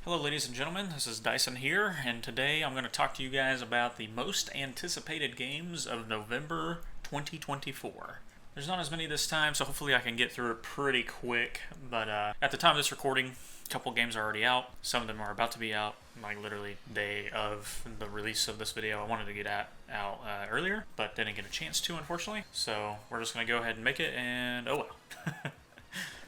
Hello ladies and gentlemen, this is Dyson here, and today I'm going to talk to you guys about the most anticipated games of November 2024. There's not as many this time, so hopefully I can get through it pretty quick, but at the time of this recording, a couple games are already out. Some of them are about to be out, like literally day of the release of this video. I wanted to get out earlier, but didn't get a chance to, unfortunately, so we're just going to go ahead and make it, and oh well.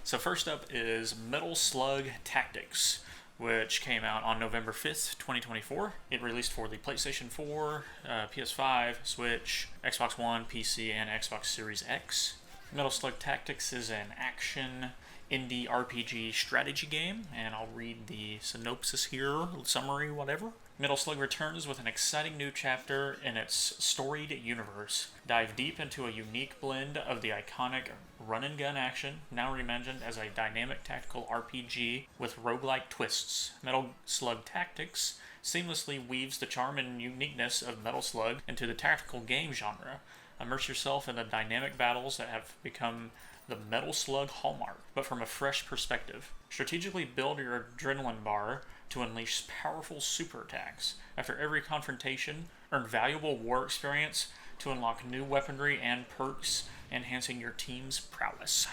So first up is Metal Slug Tactics, which came out on November 5th, 2024. It released for the PlayStation 4, PS5, Switch, Xbox One, PC, and Xbox Series X. Metal Slug Tactics is an action indie RPG strategy game, and I'll read the synopsis here, summary, whatever. Metal Slug returns with an exciting new chapter in its storied universe. Dive deep into a unique blend of the iconic run-and-gun action, now reimagined as a dynamic tactical RPG with roguelike twists. Metal Slug Tactics seamlessly weaves the charm and uniqueness of Metal Slug into the tactical game genre. Immerse yourself in the dynamic battles that have become the Metal Slug hallmark, but from a fresh perspective. Strategically build your adrenaline bar to unleash powerful super attacks. After every confrontation, earn valuable war experience to unlock new weaponry and perks, enhancing your team's prowess.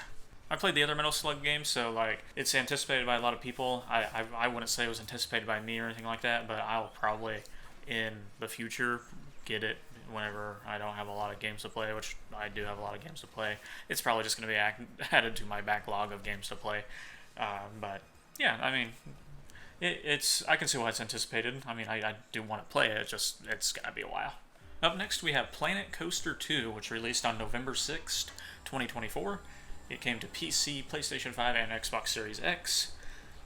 I played the other Metal Slug games, so it's anticipated by a lot of people. I wouldn't say it was anticipated by me or anything like that, but I'll probably in the future get it whenever I don't have a lot of games to play, which I do have a lot of games to play. It's probably just going to be added to my backlog of games to play. But yeah, I mean, I can see why it's anticipated. I mean, I do want to play it. It's gonna be a while. Up next, we have Planet Coaster 2, which released on November 6th, 2024. It came to PC, PlayStation 5, and Xbox Series X.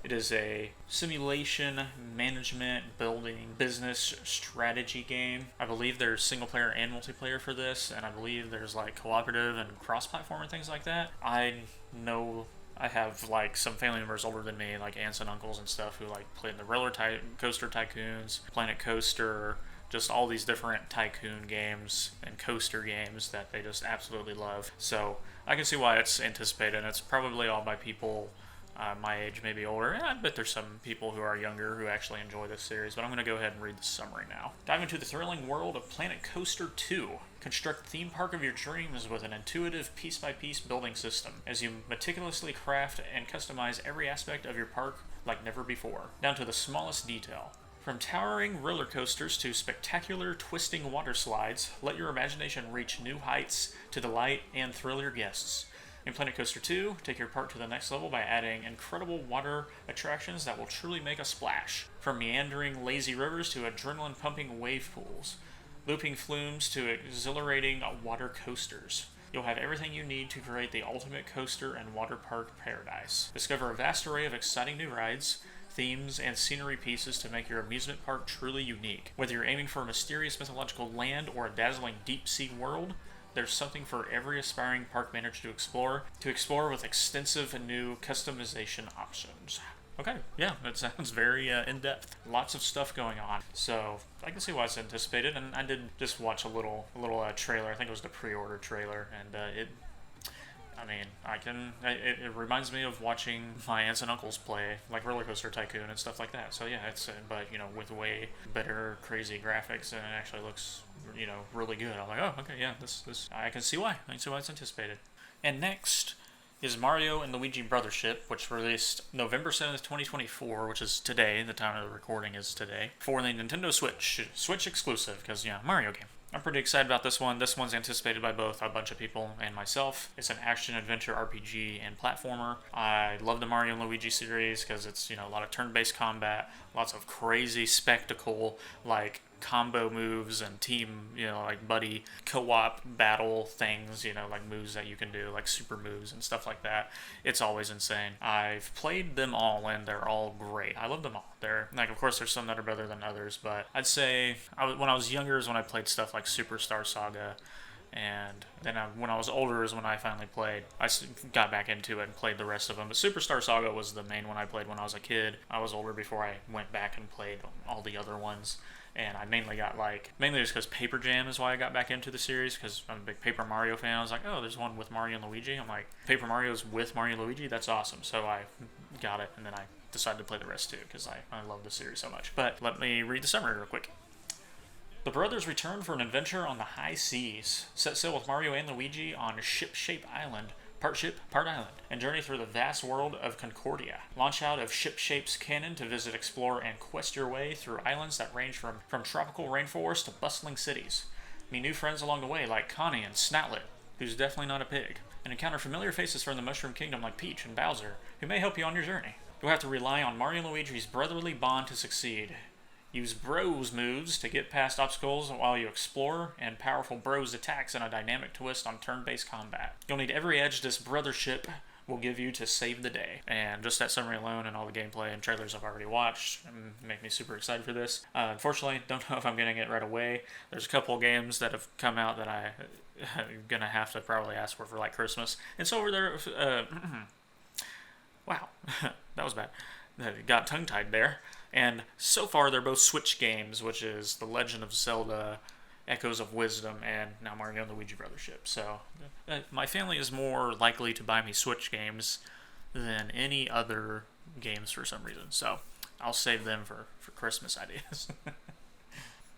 It is a simulation, management, building, business strategy game. I believe there's single player and multiplayer for this, and I believe there's cooperative and cross-platform and things like that. I know I have some family members older than me, like aunts and uncles and stuff, who played the roller coaster tycoons, Planet Coaster, just all these different tycoon games and coaster games that they just absolutely love. So I can see why it's anticipated, and it's probably all by people my age, maybe older. I bet there's some people who are younger who actually enjoy this series, but I'm going to go ahead and read the summary now. Dive into the thrilling world of Planet Coaster 2. Construct the theme park of your dreams with an intuitive piece-by-piece building system as you meticulously craft and customize every aspect of your park like never before, down to the smallest detail. From towering roller coasters to spectacular twisting water slides, let your imagination reach new heights to delight and thrill your guests. In Planet Coaster 2, take your park to the next level by adding incredible water attractions that will truly make a splash. From meandering lazy rivers to adrenaline-pumping wave pools, looping flumes to exhilarating water coasters. You'll have everything you need to create the ultimate coaster and water park paradise. Discover a vast array of exciting new rides, themes, and scenery pieces to make your amusement park truly unique. Whether you're aiming for a mysterious mythological land or a dazzling deep-sea world, there's something for every aspiring park manager to explore with extensive and new customization options. Okay, yeah, that sounds very in-depth. Lots of stuff going on, so I can see why it's anticipated, and I did just watch a little trailer. I think it was the pre-order trailer, and it reminds me of watching my aunts and uncles play Roller Coaster Tycoon and stuff like that. So yeah, but with way better crazy graphics, and it actually looks really good. I'm like, oh, okay, yeah, this I can see why. I can see why it's anticipated. And next is Mario and Luigi Brothership, which released November 7th, 2024, which is today. The time of the recording is today, for the Nintendo Switch exclusive, because Mario game. I'm pretty excited about this one. This one's anticipated by both a bunch of people and myself. It's an action-adventure RPG and platformer. I love the Mario and Luigi series because it's, a lot of turn-based combat, lots of crazy spectacle, combo moves and team, buddy co-op battle things, moves that you can do, super moves and stuff like that. It's always insane. I've played them all, and they're all great. I love them all. They're, of course, there's some that are better than others, but I'd say when I was younger is when I played stuff like Superstar Saga, and then when I was older is when I finally played. I got back into it and played the rest of them, but Superstar Saga was the main one I played when I was a kid. I was older before I went back and played all the other ones. And I mainly got mainly just because Paper Jam is why I got back into the series, because I'm a big Paper Mario fan. I was like, oh, there's one with Mario and Luigi. I'm like, Paper Mario's with Mario and Luigi? That's awesome. So I got it, and then I decided to play the rest too, because I love the series so much. But let me read the summary real quick. The brothers return for an adventure on the high seas. Set sail with Mario and Luigi on Ship-Shape Island, part ship, part island, and journey through the vast world of Concordia. Launch out of Ship-Shape's cannon to visit, explore, and quest your way through islands that range from tropical rainforests to bustling cities. Meet new friends along the way like Connie and Snatlet, who's definitely not a pig, and encounter familiar faces from the Mushroom Kingdom like Peach and Bowser, who may help you on your journey. You'll have to rely on Mario and Luigi's brotherly bond to succeed. Use Bros moves to get past obstacles while you explore, and powerful Bros attacks in a dynamic twist on turn-based combat. You'll need every edge this Brothership will give you to save the day. And just that summary alone and all the gameplay and trailers I've already watched make me super excited for this. Unfortunately, don't know if I'm getting it right away. There's a couple of games that have come out that I'm going to have to probably ask for like Christmas. And so over there... wow, that was bad. Got tongue-tied there. And so far, they're both Switch games, which is The Legend of Zelda, Echoes of Wisdom, and now Mario and Luigi Brothership. So, my family is more likely to buy me Switch games than any other games for some reason. So, I'll save them for Christmas ideas.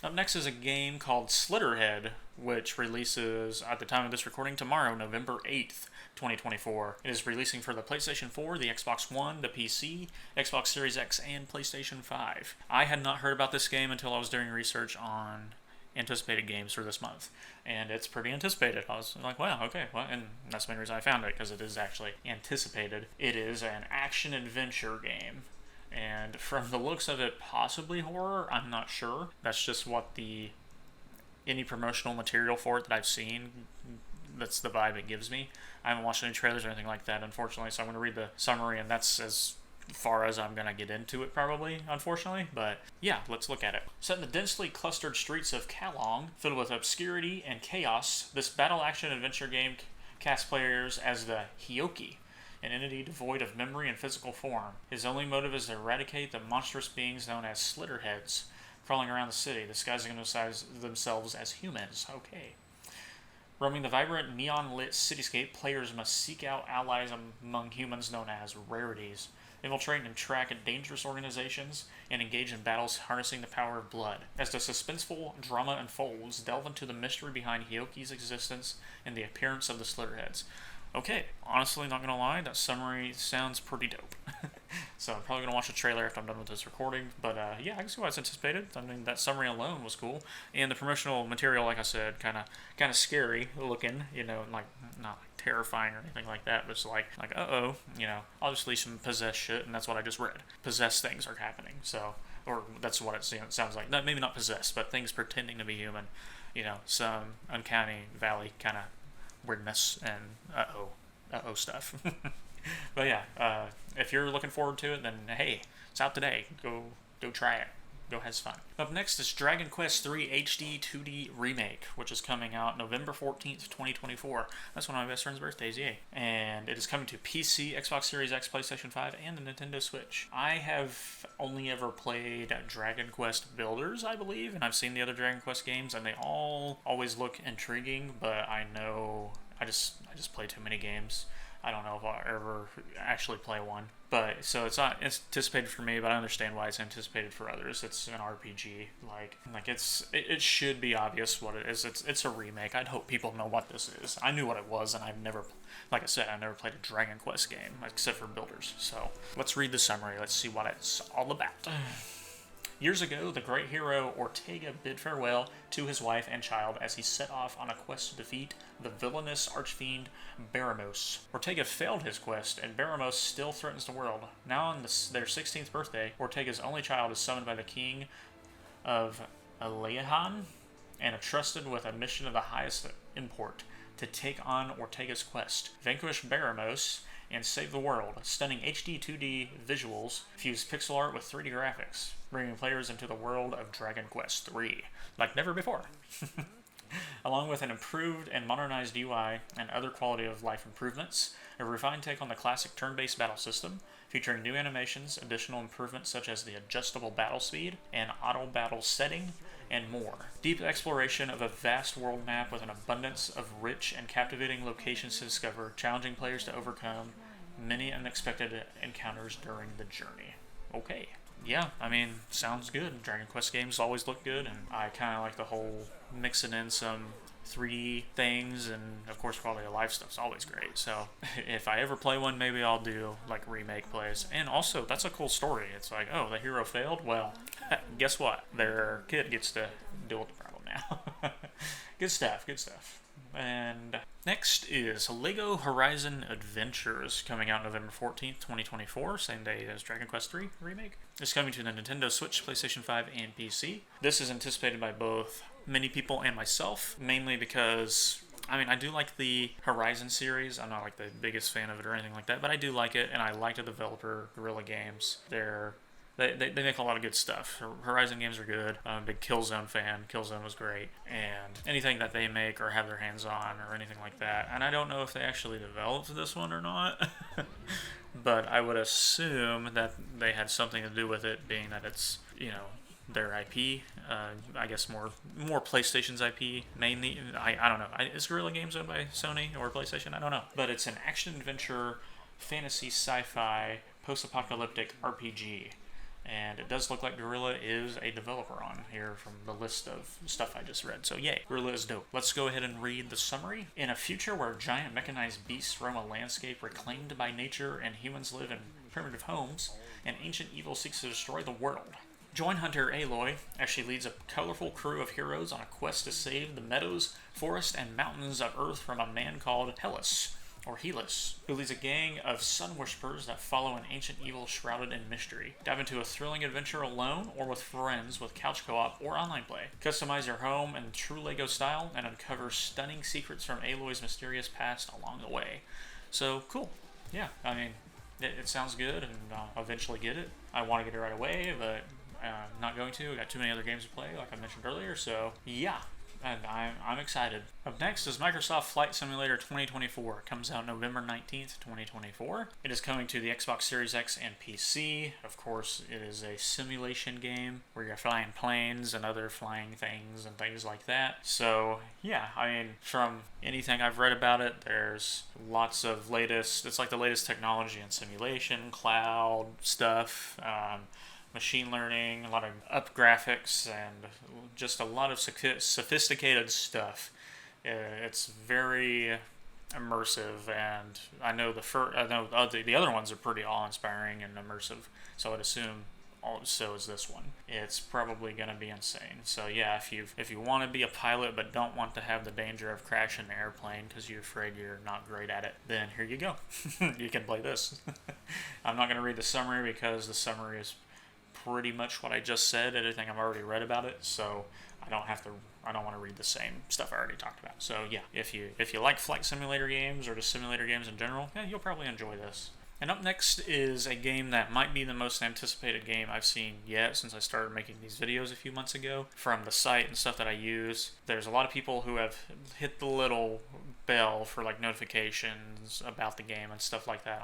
Up next is a game called Slither Head, which releases, at the time of this recording, tomorrow, November 8th. 2024. It is releasing for the PlayStation 4, the Xbox One, the PC, Xbox Series X, and PlayStation 5. I had not heard about this game until I was doing research on anticipated games for this month, and it's pretty anticipated. I was like, wow, okay, well, and that's the main reason I found it, because it is actually anticipated. It is an action-adventure game, and from the looks of it, possibly horror, I'm not sure. That's just what any promotional material for it that I've seen, that's the vibe it gives me. I haven't watched any trailers or anything like that, unfortunately, so I'm going to read the summary, and that's as far as I'm going to get into it, probably, unfortunately. But yeah, let's look at it. Set in the densely clustered streets of KAWC, filled with obscurity and chaos, this battle action adventure game casts players as the KAWC, an entity devoid of memory and physical form. His only motive is to eradicate the monstrous beings known as Slither Heads, crawling around the city, disguising themselves as humans. Okay. Roaming the vibrant, neon-lit cityscape, players must seek out allies among humans known as rarities, infiltrate and track dangerous organizations, and engage in battles harnessing the power of blood. As the suspenseful drama unfolds, delve into the mystery behind KAWC's existence and the appearance of the Slither Heads. Okay, honestly, not gonna lie, that summary sounds pretty dope. So I'm probably gonna watch the trailer after I'm done with this recording, but yeah, I can see why it's anticipated. I mean, that summary alone was cool, and the promotional material, like I said, kind of scary looking, you know, like not like terrifying or anything like that, but it's like uh-oh, you know, obviously some possessed shit, and that's what I just read. Possessed things are happening, so, or that's what it sounds like. Maybe not possessed, but things pretending to be human, you know, some uncanny valley kind of weirdness and uh-oh stuff. But yeah, if you're looking forward to it, then hey, it's out today. Go try it. Go have fun. Up next is Dragon Quest III HD 2D Remake, which is coming out November 14th, 2024. That's one of my best friend's birthdays, yay. And it is coming to PC, Xbox Series X, PlayStation 5, and the Nintendo Switch. I have only ever played Dragon Quest Builders, I believe, and I've seen the other Dragon Quest games, and they all always look intriguing, but I know I just play too many games. I don't know if I'll ever actually play one. But, so it's not anticipated for me, but I understand why it's anticipated for others. It's an RPG. Like it should be obvious what it is. It's a remake. I'd hope people know what this is. I knew what it was, and I've never, like I said, I never played a Dragon Quest game, except for Builders. So, let's read the summary. Let's see what it's all about. Years ago, the great hero Ortega bid farewell to his wife and child as he set off on a quest to defeat the villainous archfiend Baramos. Ortega failed his quest, and Baramos still threatens the world. Now on their 16th birthday, Ortega's only child is summoned by the king of Alejan and entrusted with a mission of the highest import to take on Ortega's quest, vanquish Baramos, and save the world. Stunning HD 2D visuals fuse pixel art with 3D graphics, bringing players into the world of Dragon Quest III, like never before. Along with an improved and modernized UI and other quality of life improvements, a refined take on the classic turn-based battle system, featuring new animations, additional improvements such as the adjustable battle speed and auto battle setting, and more. Deep exploration of a vast world map with an abundance of rich and captivating locations to discover, challenging players to overcome many unexpected encounters during the journey. okay. Yeah, I mean, sounds good. Dragon Quest games always look good, and I kind of like the whole mixing in some 3D things, and of course quality of life stuff's always great. So if I ever play one, maybe I'll do like remake plays. And also, that's a cool story. It's like, oh, the hero failed? Well, guess what? Their kid gets to deal with the problem now. Good stuff, good stuff. And next is LEGO Horizon Adventures, coming out November 14th, 2024, same day as Dragon Quest III Remake. It's coming to the Nintendo Switch, PlayStation 5, and PC. This is anticipated by both many people and myself, mainly because, I mean, I do like the Horizon series. I'm not like the biggest fan of it or anything like that, but I do like it, and I like the developer, Guerrilla Games. They make a lot of good stuff. Horizon games are good. I'm a big Killzone fan. Killzone was great. And anything that they make or have their hands on or anything like that. And I don't know if they actually developed this one or not. But I would assume that they had something to do with it, being that it's, you know, their IP. I guess more PlayStation's IP, mainly. I don't know. Is Guerrilla Games owned by Sony or PlayStation? I don't know. But it's an action-adventure, fantasy, sci-fi, post-apocalyptic RPG. And it does look like Guerrilla is a developer on here from the list of stuff I just read. So yay, Guerrilla is dope. Let's go ahead and read the summary. In a future where giant mechanized beasts roam a landscape reclaimed by nature and humans live in primitive homes, an ancient evil seeks to destroy the world. Join Hunter Aloy as she leads a colorful crew of heroes on a quest to save the meadows, forests, and mountains of Earth from a man called Hellas, or Helis, who leads a gang of sun worshippers that follow an ancient evil shrouded in mystery. Dive into a thrilling adventure alone or with friends with couch co-op or online play. Customize your home in true LEGO style and uncover stunning secrets from Aloy's mysterious past along the way. So, cool. Yeah, I mean, it sounds good, and I'll eventually get it. I want to get it right away, but not going to. I got too many other games to play, like I mentioned earlier, so yeah. And I'm excited. Up next is Microsoft Flight Simulator 2024. It comes out November 19th, 2024. It is coming to the Xbox Series X and PC. Of course, it is a simulation game where you're flying planes and other flying things and things like that. So, yeah, I mean, from anything I've read about it, there's lots of it's like the latest technology in simulation, cloud stuff, machine learning, a lot of up graphics, and just a lot of sophisticated stuff. It's very immersive, and I know the other ones are pretty awe-inspiring and immersive, so I'd assume so is this one. It's probably going to be insane. So yeah, if you want to be a pilot but don't want to have the danger of crashing an airplane because you're afraid you're not great at it, then here you go. You can play this. I'm not going to read the summary because the summary is pretty much what I just said, everything I've already read about it, so I don't want to read the same stuff I already talked about. So yeah, if you like flight simulator games or just simulator games in general, yeah, you'll probably enjoy this. And up next is a game that might be the most anticipated game I've seen yet since I started making these videos a few months ago. From the site and stuff that I use, there's a lot of people who have hit the little bell for like notifications about the game and stuff like that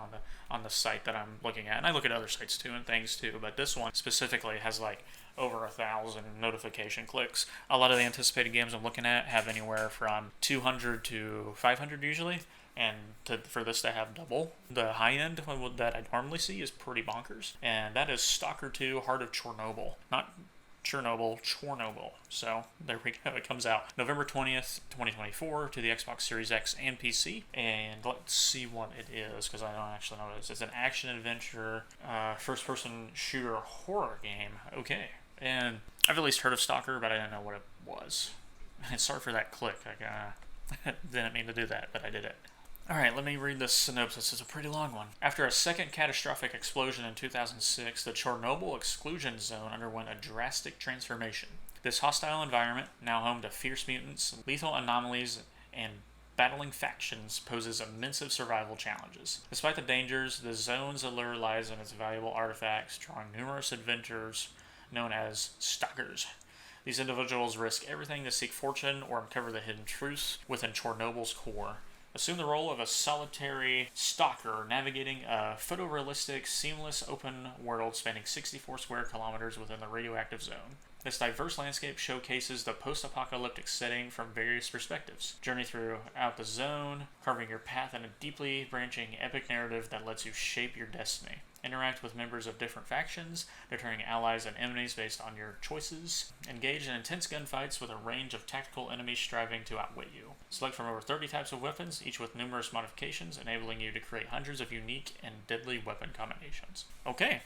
on the site that I'm looking at. And I look at other sites too and things too, but this one specifically has like over 1,000 notification clicks. A lot of the anticipated games I'm looking at have anywhere from 200 to 500 usually. And for this to have double the high end that I normally see is pretty bonkers. And that is Stalker 2 Heart of Chernobyl. Not Chernobyl, Chernobyl. So there we go. It comes out November 20th, 2024 to the Xbox Series X and PC. And let's see what it is, because I don't actually know what it is. It's an action-adventure, first-person shooter horror game. Okay. And I've at least heard of Stalker, but I didn't know what it was. And sorry for that click. I didn't mean to do that, but I did it. Alright, let me read this synopsis. It's a pretty long one. After a second catastrophic explosion in 2006, the Chernobyl exclusion zone underwent a drastic transformation. This hostile environment, now home to fierce mutants, lethal anomalies, and battling factions, poses immense survival challenges. Despite the dangers, the zone's allure lies in its valuable artifacts, drawing numerous adventurers known as Stalkers. These individuals risk everything to seek fortune or uncover the hidden truths within Chernobyl's core. Assume the role of a solitary stalker navigating a photorealistic, seamless open world spanning 64 square kilometers within the radioactive zone. This diverse landscape showcases the post-apocalyptic setting from various perspectives. Journey throughout the zone, carving your path in a deeply branching epic narrative that lets you shape your destiny. Interact with members of different factions, deterring allies and enemies based on your choices. Engage in intense gunfights with a range of tactical enemies striving to outwit you. Select from over 30 types of weapons, each with numerous modifications, enabling you to create hundreds of unique and deadly weapon combinations. Okay.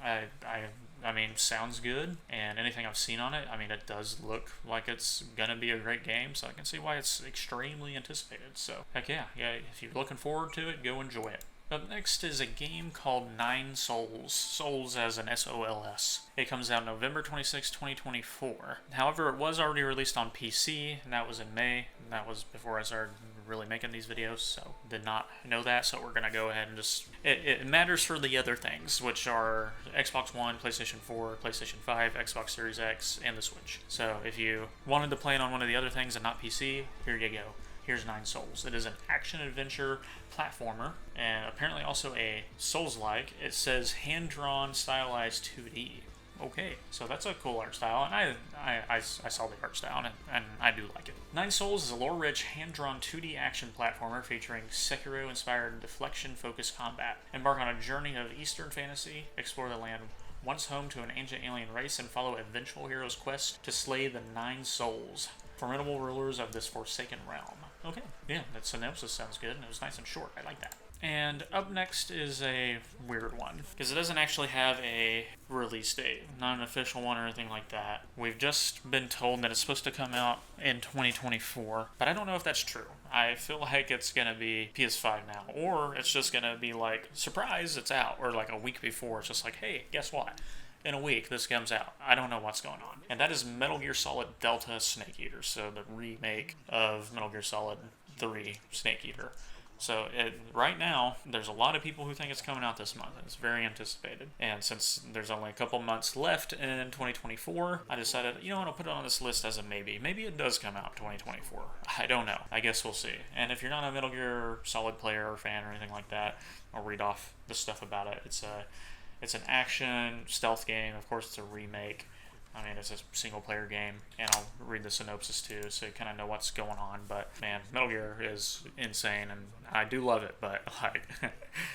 I mean, sounds good, and anything I've seen on it, I mean, it does look like it's gonna be a great game, so I can see why it's extremely anticipated. So, heck yeah, if you're looking forward to it, go enjoy it. Up next is a game called Nine Souls. Souls as an S-O-L-S. It comes out November 26, 2024. However, it was already released on PC, and that was in May, and that was before I started really making these videos, so did not know that, so we're gonna go ahead and just... It matters for the other things, which are Xbox One, PlayStation 4, PlayStation 5, Xbox Series X, and the Switch. So if you wanted to play it on one of the other things and not PC, here you go. Here's Nine Souls. It is an action-adventure platformer, and apparently also a Souls-like. It says hand-drawn, stylized 2D. Okay, so that's a cool art style, and I saw the art style, and I do like it. Nine Souls is a lore-rich, hand-drawn 2D action platformer featuring Sekiro-inspired deflection-focused combat. Embark on a journey of Eastern fantasy, explore the land once home to an ancient alien race, and follow a vengeful hero's quest to slay the Nine Souls, formidable rulers of this forsaken realm. Okay, yeah, that synopsis sounds good, and it was nice and short. I like that. And up next is a weird one, because it doesn't actually have a release date, not an official one or anything like that. We've just been told that it's supposed to come out in 2024, but I don't know if that's true. I feel like it's going to be PS5 now, or it's just going to be like, surprise, it's out, or like a week before, it's just like, hey, guess what? In a week, this comes out. I don't know what's going on. And that is Metal Gear Solid Delta Snake Eater, so the remake of Metal Gear Solid 3 Snake Eater. So right now, there's a lot of people who think it's coming out this month. It's very anticipated. And since there's only a couple months left in 2024, I decided, you know what, I'll put it on this list as a maybe. Maybe it does come out in 2024. I don't know. I guess we'll see. And if you're not a Metal Gear Solid player or fan or anything like that, I'll read off the stuff about it. It's an action stealth game. Of course, it's a remake. I mean, it's a single-player game, and I'll read the synopsis too, so you kind of know what's going on. But man, Metal Gear is insane, and I do love it. But like,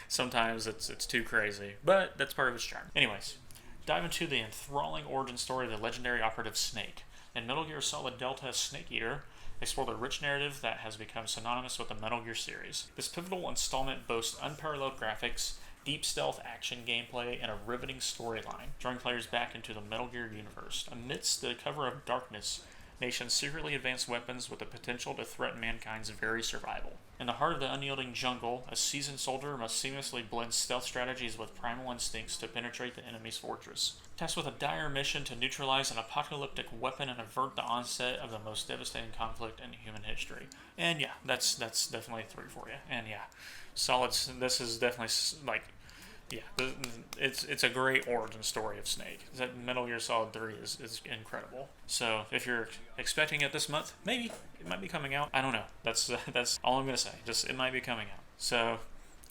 sometimes it's too crazy. But that's part of its charm. Anyways, dive into the enthralling origin story of the legendary operative Snake. In Metal Gear Solid Delta Snake Eater, explore the rich narrative that has become synonymous with the Metal Gear series. This pivotal installment boasts unparalleled graphics, deep stealth action gameplay, and a riveting storyline, drawing players back into the Metal Gear universe. Amidst the cover of darkness, nations secretly advance weapons with the potential to threaten mankind's very survival. In the heart of the unyielding jungle, a seasoned soldier must seamlessly blend stealth strategies with primal instincts to penetrate the enemy's fortress. Tasked with a dire mission to neutralize an apocalyptic weapon and avert the onset of the most devastating conflict in human history. And yeah, that's definitely 3 for you. And yeah, solid. This is definitely like... Yeah, it's a great origin story of Snake. That Metal Gear Solid 3 is incredible. So if you're expecting it this month, maybe it might be coming out. I don't know. That's all I'm gonna say. Just it might be coming out. So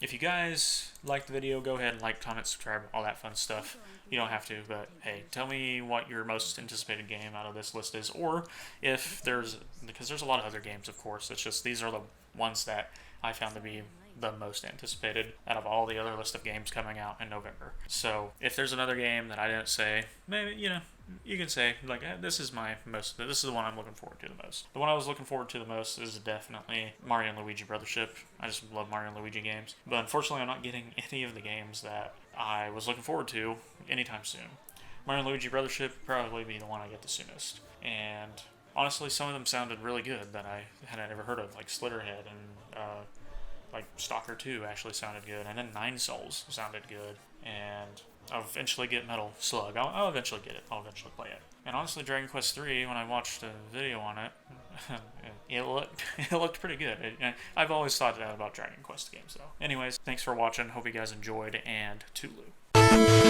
if you guys liked the video, go ahead and like, comment, subscribe, all that fun stuff. You don't have to, but hey, tell me what your most anticipated game out of this list is, or if because there's a lot of other games, of course. It's just these are the ones that I found to be the most anticipated out of all the other list of games coming out in November. So if there's another game that I didn't say, maybe, you know, you can say, like, this is the one I'm looking forward to the most. The one I was looking forward to the most is definitely Mario and Luigi Brothership. I just love Mario and Luigi games. But unfortunately, I'm not getting any of the games that I was looking forward to anytime soon. Mario and Luigi Brothership would probably be the one I get the soonest. And honestly, some of them sounded really good that I hadn't ever heard of, like Slither Head, and like Stalker 2 actually sounded good, and then Nine Souls sounded good, and I'll eventually get Metal Slug. I'll eventually get it. I'll eventually play it. And honestly, Dragon Quest 3, when I watched a video on it, it looked pretty good. I've always thought that about Dragon Quest games, though. Anyways, thanks for watching. Hope you guys enjoyed, and toodaloo.